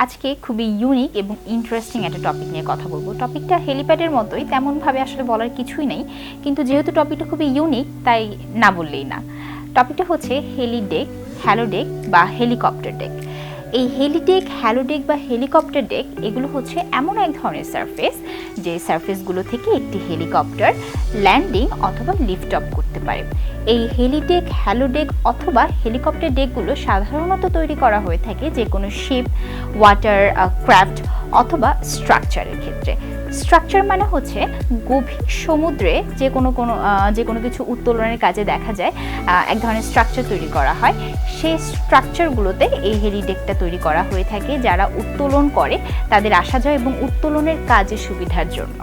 আজকে খুবই ইউনিক এবং ইন্টারেস্টিং একটা টপিক নিয়ে কথা বলবো। টপিকটা হেলিপ্যাডের মতোই, তেমনভাবে আসলে বলার কিছুই নেই, কিন্তু যেহেতু টপিকটা খুবই ইউনিক তাই না বললেই না। টপিকটা হচ্ছে হেলিডেক, হ্যালোডেক বা হেলিকপ্টার ডেক। এই হেলিডেক, হ্যালোডেক বা হেলিকপ্টার ডেক এগুলো হচ্ছে এমন এক ধরনের সারফেস যে সারফেসগুলো থেকে একটি হেলিকপ্টার ল্যান্ডিং অথবা লিফট অফ করতে পারে। এই হেলিডেক, হ্যালোডেক অথবা হেলিকপ্টার ডেকগুলো সাধারণত তৈরি করা হয়ে থাকে যে কোনো শিপ, ওয়াটার ক্রাফট অথবা স্ট্রাকচারের ক্ষেত্রে। স্ট্রাকচার মানে হচ্ছে গভীর সমুদ্রে যে কোনো কিছু উত্তোলনের কাজে দেখা যায় এক ধরনের স্ট্রাকচার তৈরি করা হয়। সেই স্ট্রাকচারগুলোতে এই হেলিডেকটা তৈরি করা হয়ে থাকে, যারা উত্তোলন করে তাদের আসা যাওয়া এবং উত্তোলনের কাজের সুবিধার জন্য।